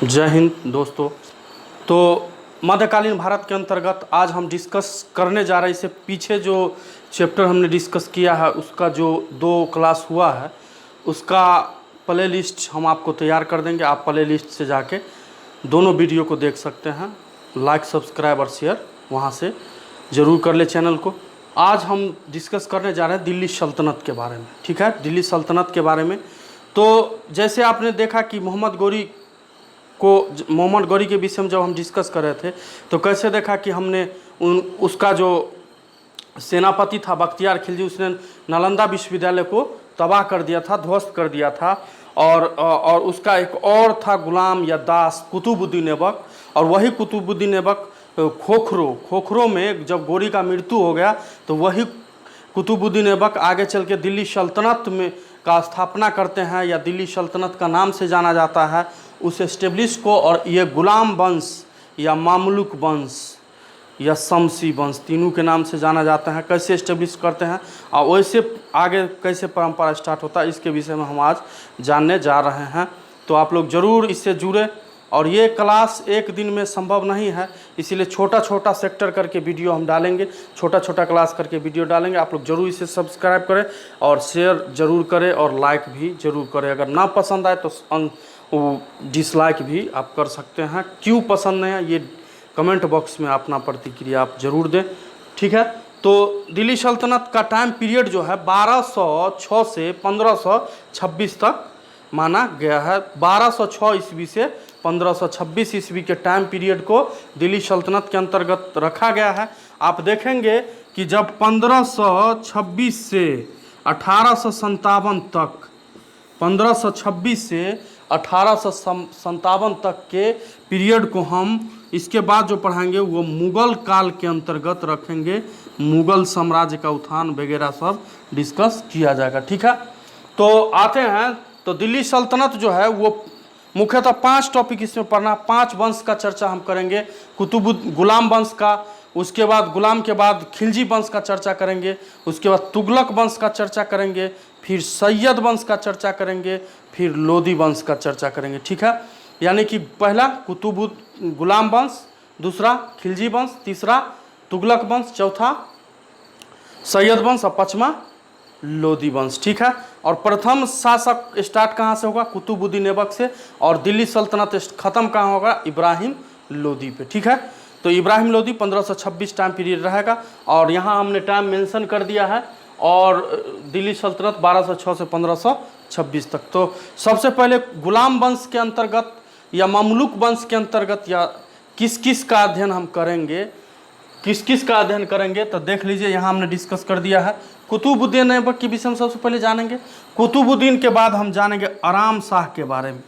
जय हिंद दोस्तों। तो मध्यकालीन भारत के अंतर्गत आज हम डिस्कस करने जा रहे हैं। इससे पीछे जो चैप्टर हमने डिस्कस किया है उसका जो 2 क्लास हुआ है उसका प्ले लिस्ट हम आपको तैयार कर देंगे। आप प्ले लिस्ट से जाके दोनों वीडियो को देख सकते हैं। लाइक, सब्सक्राइब और शेयर वहाँ से ज़रूर कर ले चैनल को। आज हम डिस्कस करने जा रहे हैं दिल्ली सल्तनत के बारे में। ठीक है, दिल्ली सल्तनत के बारे में। तो जैसे आपने देखा कि मोहम्मद गौरी के विषय में जब हम डिस्कस कर रहे थे तो कैसे देखा कि हमने उसका जो सेनापति था बख्तियार खिलजी, उसने नालंदा विश्वविद्यालय को तबाह कर दिया था, ध्वस्त कर दिया था। और उसका एक और था गुलाम या दास कुतुबुद्दीन ऐबक। और वही कुतुबुद्दीन ऐबक खोखरो में जब गौरी का मृत्यु हो गया तो वही कुतुबुद्दीन ऐबक आगे चल के दिल्ली सल्तनत में का स्थापना करते हैं, या दिल्ली सल्तनत का नाम से जाना जाता है उस एस्टेब्लिश को। और ये गुलाम वंश या मामलुक वंश या शमसी वंश तीनों के नाम से जाना जाता है। कैसे एस्टेब्लिश करते हैं और वैसे आगे कैसे परंपरा स्टार्ट होता है, इसके विषय में हम आज जानने जा रहे हैं। तो आप लोग ज़रूर इससे जुड़े। और ये क्लास एक दिन में संभव नहीं है, इसीलिए छोटा छोटा सेक्टर करके वीडियो हम डालेंगे, छोटा छोटा क्लास करके वीडियो डालेंगे। आप लोग ज़रूर इसे सब्सक्राइब करें और शेयर ज़रूर करें और लाइक भी ज़रूर करें। अगर ना पसंद आए तो डिसलाइक भी आप कर सकते हैं। क्यों पसंद नहीं है ये कमेंट बॉक्स में अपना प्रतिक्रिया आप ज़रूर दें। ठीक है, तो दिल्ली सल्तनत का टाइम पीरियड जो है 1206 से 1526 तक माना गया है। 1206 ईस्वी से 1526 ईस्वी के टाइम पीरियड को दिल्ली सल्तनत के अंतर्गत रखा गया है। आप देखेंगे कि जब 1526 से 1857 तक 1526 से 1857 तक के पीरियड को हम इसके बाद जो पढ़ाएंगे वो मुग़ल काल के अंतर्गत रखेंगे। मुग़ल साम्राज्य का उत्थान वगैरह सब डिस्कस किया जाएगा। ठीक है, तो आते हैं। तो दिल्ली सल्तनत जो है वो मुख्यतः 5 टॉपिक इसमें पढ़ना। 5 वंश का चर्चा हम करेंगे। गुलाम वंश का, उसके बाद गुलाम के बाद खिलजी वंश का चर्चा करेंगे, उसके बाद तुगलक वंश का चर्चा करेंगे, फिर सैयद वंश का चर्चा करेंगे, फिर लोदी वंश का चर्चा करेंगे। ठीक है, यानी कि पहला गुलाम वंश, दूसरा खिलजी वंश, तीसरा तुगलक वंश, चौथा सैयद वंश और पाँचवा लोदी वंश। ठीक है, और प्रथम शासक स्टार्ट कहाँ से होगा? कुतुबुद्दीन ऐबक से। और दिल्ली सल्तनत ख़त्म कहाँ होगा? इब्राहिम लोदी पे। ठीक है, तो इब्राहिम लोदी 1526 टाइम पीरियड रहेगा। और यहाँ हमने टाइम मेंशन कर दिया है। और दिल्ली सल्तनत 1206 से 1526 तक। तो सबसे पहले गुलाम वंश के अंतर्गत या ममलुक वंश के अंतर्गत या किस किस का अध्ययन हम करेंगे, किस किस का अध्ययन करेंगे, तो देख लीजिए यहाँ हमने डिस्कस कर दिया है। कुतुबुद्दीन ऐबक के विषय में सबसे पहले जानेंगे। कुतुबुद्दीन के बाद हम जानेंगे आराम शाह के बारे में,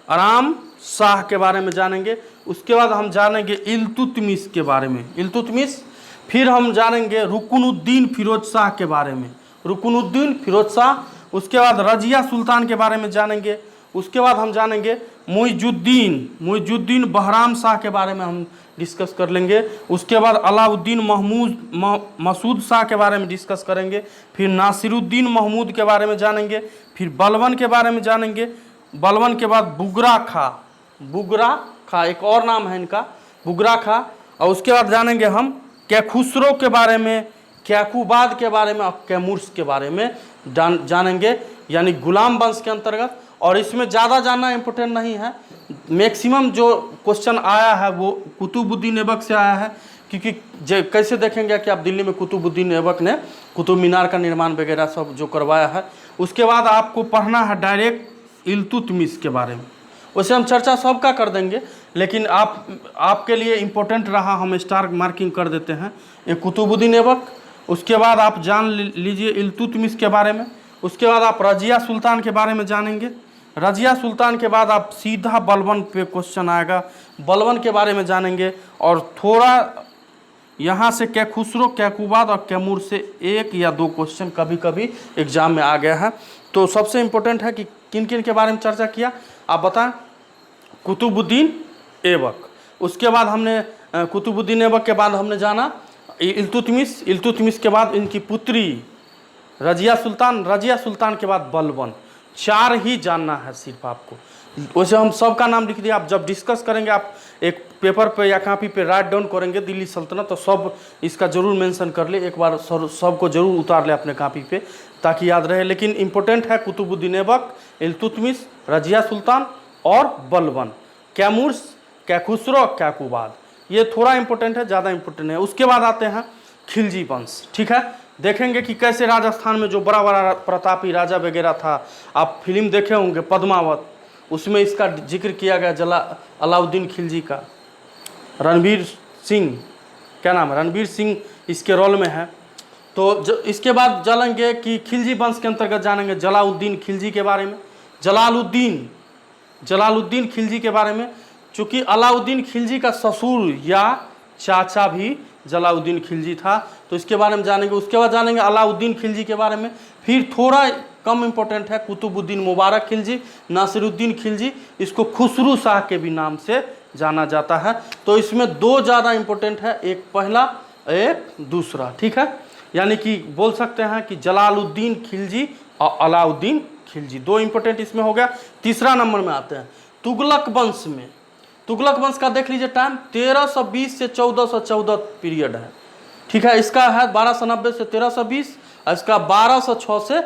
आराम शाह के बारे में जानेंगे। उसके बाद हम जानेंगे इल्तुतमिश के बारे में, इल्तुतमिश। फिर हम जानेंगे रुकनुद्दीन फिरोज शाह के बारे में, रुकनुद्दीन फिरोज शाह। उसके बाद रजिया सुल्तान के बारे में जानेंगे। उसके बाद हम जानेंगे मुइजुद्दीन बहराम शाह के बारे में हम डिस्कस कर लेंगे। उसके बाद अलाउद्दीन मसूद शाह के बारे में डिस्कस करेंगे। फिर नासिरुद्दीन महमूद के बारे में जानेंगे। फिर बलबन के बारे में जानेंगे। बलबन के बाद बुगरा खा एक और नाम है इनका, बुगरा खा। और उसके बाद जानेंगे हम कैखुसरो के बारे में, कैकुबाद के बारे में और कैमूर्स के बारे में जानेंगे, यानी गुलाम वंश के अंतर्गत। और इसमें ज़्यादा जानना इम्पोर्टेंट नहीं है। मैक्सिमम जो क्वेश्चन आया है वो कुतुबुद्दीन ऐबक से आया है, क्योंकि कैसे देखेंगे कि आप दिल्ली में कुतुबुद्दीन ऐबक ने कुतुब मीनार का निर्माण वगैरह सब जो करवाया है। उसके बाद आपको पढ़ना है डायरेक्ट इल्तुतमिश के बारे में। वैसे हम चर्चा सबका कर देंगे, लेकिन आपके लिए इम्पोर्टेंट रहा, हम स्टार मार्किंग कर देते हैं। ये कुतुबुद्दीन ऐबक, उसके बाद आप जान लीजिए इल्तुतमिश के बारे में। उसके बाद आप रजिया सुल्तान के बारे में जानेंगे। रजिया सुल्तान के बाद आप सीधा बलबन पे क्वेश्चन आएगा, बलबन के बारे में जानेंगे। और थोड़ा यहाँ से कैखुसरो, कैकुबाद और कैमूर से 1 या 2 क्वेश्चन कभी कभी एग्जाम में आ गया है। तो सबसे इम्पोर्टेंट है कि किन किन के बारे में चर्चा किया आप बताएं। कुतुबुद्दीन ऐबक, उसके बाद हमने कुतुबुद्दीन ऐबक के बाद हमने जाना इल्तुतमिश, इल्तुतमिश के बाद इनकी पुत्री रजिया सुल्तान, रजिया सुल्तान के बाद बलबन। 4 ही जानना है सिर्फ आपको। वैसे हम सबका नाम लिख दिया, आप जब डिस्कस करेंगे आप एक पेपर पे या कॉपी पे राइट डाउन करेंगे दिल्ली सल्तनत, तो सब इसका जरूर मेंशन कर ले, एक बार सबको जरूर उतार ले अपने कॉपी पे ताकि याद रहे। लेकिन इंपॉर्टेंट है कुतुबुद्दीन ऐबक, इल्तुतमिश, रजिया सुल्तान और बलबन, कैमूर्स, कैखुसरो, कैकुबाद, ये थोड़ा इंपॉर्टेंट है, ज़्यादा इंपॉर्टेंट है। उसके बाद आते हैं खिलजी वंश। ठीक है, देखेंगे कि कैसे राजस्थान में जो बड़ा बड़ा प्रतापी राजा वगैरह था, आप फिल्म देखे होंगे पद्मावत, उसमें इसका जिक्र किया गया अलाउद्दीन खिलजी का। रणवीर सिंह, क्या नाम है, रणवीर सिंह इसके रोल में है। तो इसके बाद जानेंगे कि खिलजी वंश के अंतर्गत जानेंगे जलालुद्दीन खिलजी के बारे में, जलालुद्दीन खिलजी के बारे में, चूँकि अलाउद्दीन खिलजी का ससुर या चाचा भी जलालुद्दीन खिलजी था, तो इसके बारे में जानेंगे। उसके बाद जानेंगे अलाउद्दीन खिलजी के बारे में। फिर थोड़ा कम इंपॉर्टेंट है कुतुबुद्दीन मुबारक खिलजी, नासिरुद्दीन खिलजी, इसको खुसरू शाह के भी नाम से जाना जाता है। तो इसमें दो ज़्यादा इंपॉर्टेंट है, एक पहला एक दूसरा। ठीक है, यानी कि बोल सकते हैं कि जलालुद्दीन खिलजी और अलाउद्दीन खिलजी, दो इंपॉर्टेंट इसमें हो गया। तीसरा नंबर में आते हैं तुगलक वंश में। तुगलक वंश का देख लीजिए टाइम 1320 से 1414 पीरियड है। ठीक है, इसका है 1290 से 1320, और इसका 1206 से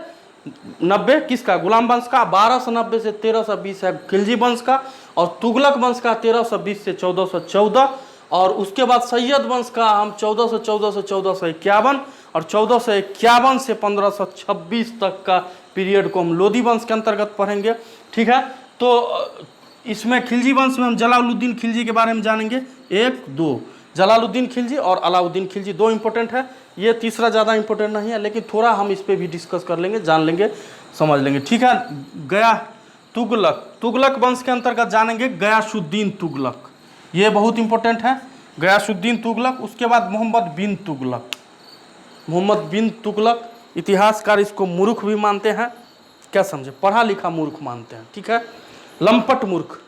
90 किसका, गुलाम वंश का। 1290 से 1320 है खिलजी वंश का, और तुगलक वंश का 1320 से 1414, और उसके बाद सैयद वंश का हम 1414 से 1451, और 1451 से 1526 तक का पीरियड को हम लोधी वंश के अंतर्गत पढ़ेंगे। ठीक है, तो इसमें खिलजी वंश में हम जलालुद्दीन खिलजी के बारे में जानेंगे, एक दो, जलालुद्दीन खिलजी और अलाउद्दीन खिलजी, दो इंपॉर्टेंट है। ये तीसरा ज़्यादा इंपॉर्टेंट नहीं है, लेकिन थोड़ा हम इस पर भी डिस्कस कर लेंगे, जान लेंगे, समझ लेंगे। ठीक है, गया तुगलक वंश के अंतर्गत जानेंगे गयासुद्दीन तुगलक, ये बहुत इंपॉर्टेंट है, गयासुद्दीन तुगलक। उसके बाद मोहम्मद बिन तुगलक, इतिहासकार इसको मूर्ख भी मानते हैं, क्या समझे, पढ़ा लिखा मूर्ख मानते हैं। ठीक है, लंपट मूर्ख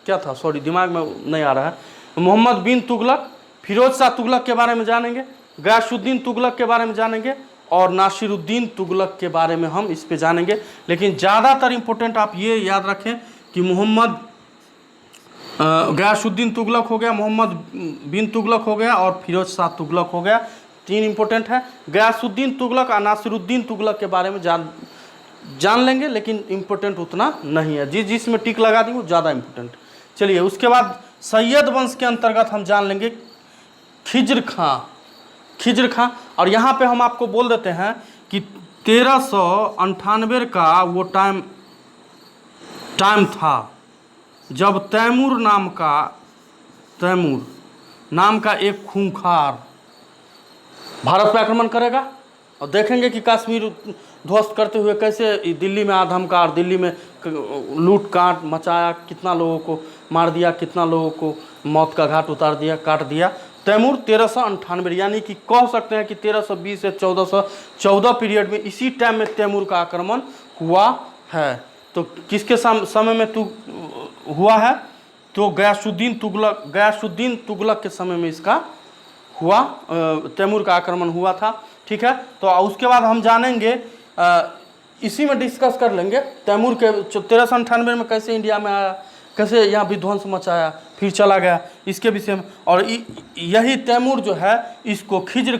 क्या था, सॉरी दिमाग में नहीं आ रहा है। मोहम्मद बिन तुगलक, फिरोज शाह तुगलक के बारे में जानेंगे, गयासुद्दीन तुगलक के बारे में जानेंगे, और नासिरुद्दीन तुगलक के बारे में हम इस पे जानेंगे। लेकिन ज़्यादातर इंपॉर्टेंट आप ये याद रखें कि गयासुद्दीन तुगलक हो गया, मोहम्मद बिन तुगलक हो गया, और फिरोज शाह तुगलक हो गया, तीन इंपॉर्टेंट है। गयासुद्दीन तुगलक और नासिरुद्दीन तुगलक के बारे में जान लेंगे, लेकिन इंपॉर्टेंट उतना नहीं है, जिसमें टिक लगा दी वो ज़्यादा इंपॉर्टेंट। चलिए, उसके बाद सैयद वंश के अंतर्गत हम जान लेंगे खिज्र खां, और यहाँ पे हम आपको बोल देते हैं कि 1398 का वो टाइम था जब तैमूर नाम का एक खूंखार भारत पे आक्रमण करेगा, और देखेंगे कि कश्मीर ध्वस्त करते हुए कैसे दिल्ली में आधमकार, दिल्ली में लूट काट मचाया, कितना लोगों को मार दिया, कितना लोगों को मौत का घाट उतार दिया, काट दिया। तैमूर 1398, यानी कि कह सकते हैं कि 1320 से 1414 पीरियड में, इसी टाइम में तैमूर का आक्रमण हुआ है। तो किसके समय में हुआ है, तो गयासुद्दीन तुगलक के समय में इसका हुआ, तैमूर का आक्रमण हुआ था। ठीक है, तो उसके बाद हम जानेंगे, इसी में डिस्कस कर लेंगे तैमूर के 1398 में कैसे इंडिया में आया, कैसे यहाँ विध्वंस मचाया, फिर चला गया, इसके विषय में। और यही तैमूर जो है, इसको खिज्र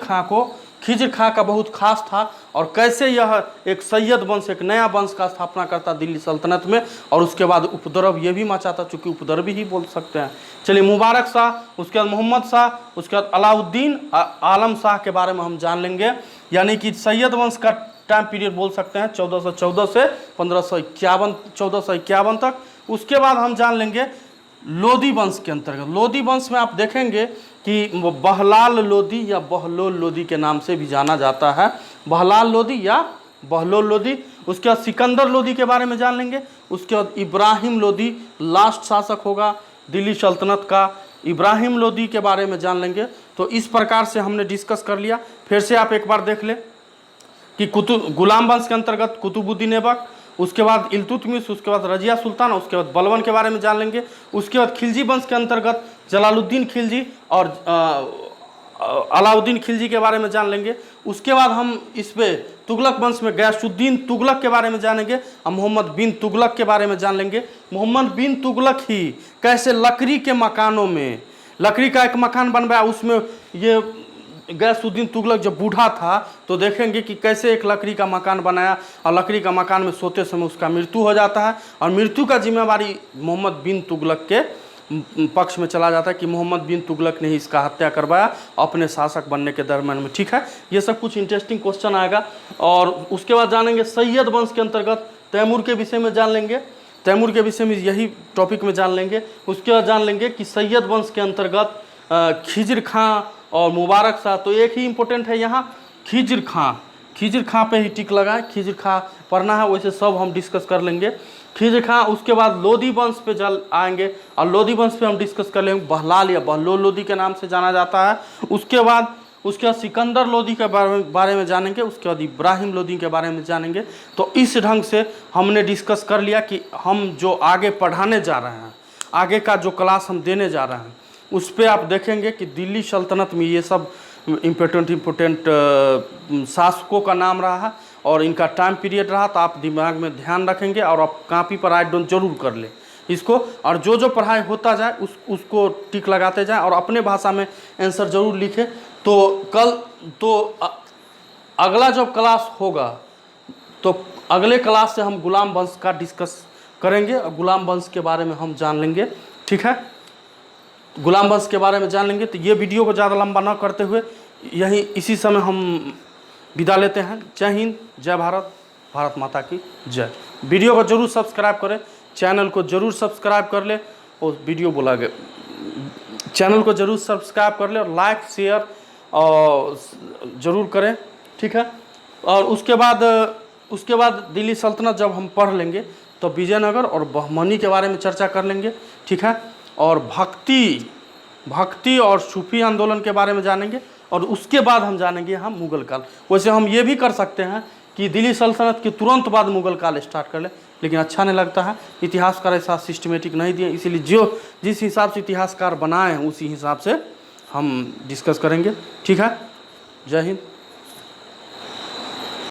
खां का बहुत खास था, और कैसे यह एक सैयद वंश, एक नया वंश का स्थापना करता दिल्ली सल्तनत में, और उसके बाद उपद्रव ये भी मचाता, चूँकि उपद्रवी ही बोल सकते हैं। चलिए, मुबारक शाह, उसके बाद मोहम्मद शाह, उसके बाद अलाउद्दीन आलम शाह के बारे में हम जान लेंगे। यानी कि सैयद वंश का टाइम पीरियड बोल सकते हैं 1414 से 1451 तक। उसके बाद हम जान लेंगे लोधी वंश के अंतर्गत। लोधी वंश में आप देखेंगे कि बहलाल लोधी या बहलोल लोधी के नाम से भी जाना जाता है, बहलाल लोधी या बहलोल लोधी। उसके बाद सिकंदर लोधी के बारे में जान लेंगे। उसके बाद इब्राहिम लोधी लास्ट शासक होगा दिल्ली सल्तनत का, इब्राहिम लोधी के बारे में जान लेंगे। तो इस प्रकार से हमने डिस्कस कर लिया। फिर से आप एक बार देख लें कि गुलाम वंश के अंतर्गत कुतुबुद्दीन ऐबक, उसके बाद इल्तुतमिश, उसके बाद रजिया सुल्तान, उसके बाद बलबन के बारे में जान लेंगे। उसके बाद खिलजी वंश के अंतर्गत जलालुद्दीन खिलजी और अलाउद्दीन खिलजी के बारे में जान लेंगे। उसके बाद हम इस पे तुगलक वंश में गयासुद्दीन तुगलक के बारे में जानेंगे और मोहम्मद बिन तुगलक के बारे में जान लेंगे। मोहम्मद बिन तुगलक ही कैसे लकड़ी के मकानों में, लकड़ी का एक मकान बनवाया, उसमें ये गयासुद्दीन तुगलक जब बूढ़ा था तो देखेंगे कि कैसे एक लकड़ी का मकान बनाया और लकड़ी का मकान में सोते समय उसका मृत्यु हो जाता है और मृत्यु का जिम्मेवारी मोहम्मद बिन तुगलक के पक्ष में चला जाता है कि मोहम्मद बिन तुगलक ने ही इसका हत्या करवाया अपने शासक बनने के दरम्यान में। ठीक है, ये सब कुछ इंटरेस्टिंग क्वेश्चन आएगा। और उसके बाद जानेंगे सैयद वंश के अंतर्गत तैमूर के विषय में जान लेंगे, तैमूर के विषय में यही टॉपिक में जान लेंगे। उसके बाद जान लेंगे कि सैयद वंश के अंतर्गत खिज्र खां और मुबारक शाह, तो एक ही इम्पोर्टेंट है यहाँ खिज्र खां, खिज्र खां पे ही टिक लगा है, खिज्र खां पढ़ना है, वैसे सब हम डिस्कस कर लेंगे खिज्र खां। उसके बाद लोदी वंश पे जल आएंगे और लोदी वंश पे हम डिस्कस कर लेंगे, बहलाल या बहलोल लोदी के नाम से जाना जाता है। उसके बाद सिकंदर लोदी के बारे में जानेंगे। उसके बाद इब्राहिम लोदी के बारे में जानेंगे। तो इस ढंग से हमने डिस्कस कर लिया कि हम जो आगे पढ़ाने जा रहे हैं, आगे का जो क्लास हम देने जा रहे हैं, उस पर आप देखेंगे कि दिल्ली सल्तनत में ये सब इम्पोर्टेंट शासकों का नाम रहा है और इनका टाइम पीरियड रहा, तो आप दिमाग में ध्यान रखेंगे और आप कॉपी पर राइट डाउन जरूर कर ले इसको। और जो पढ़ाई होता जाए उसको टिक लगाते जाएं और अपने भाषा में आंसर जरूर लिखें। तो अगला जब क्लास होगा तो अगले क्लास से हम गुलाम वंश का डिस्कस करेंगे और गुलाम वंश के बारे में हम जान लेंगे। ठीक है, गुलाम वंश के बारे में जान लेंगे। तो ये वीडियो को ज़्यादा लंबा ना करते हुए यही इसी समय हम विदा लेते हैं। जय हिंद, जय भारत, भारत माता की जय। वीडियो को जरूर सब्सक्राइब करें, चैनल को जरूर सब्सक्राइब कर ले और वीडियो बोला गया, चैनल को जरूर सब्सक्राइब कर ले और लाइक शेयर और ज़रूर करें। ठीक है, और उसके बाद दिल्ली सल्तनत जब हम पढ़ लेंगे तो विजयनगर और बहमनी के बारे में चर्चा कर लेंगे। ठीक है, और भक्ति और सूफी आंदोलन के बारे में जानेंगे और उसके बाद हम जानेंगे हम मुगल काल। वैसे हम ये भी कर सकते हैं कि दिल्ली सल्तनत के तुरंत बाद मुगल काल स्टार्ट कर ले, लेकिन अच्छा नहीं लगता है, इतिहासकार ऐसा सिस्टमेटिक नहीं दिए, इसीलिए जिस हिसाब से इतिहासकार बनाए हैं उसी हिसाब से हम डिस्कस करेंगे। ठीक है, जय हिंद।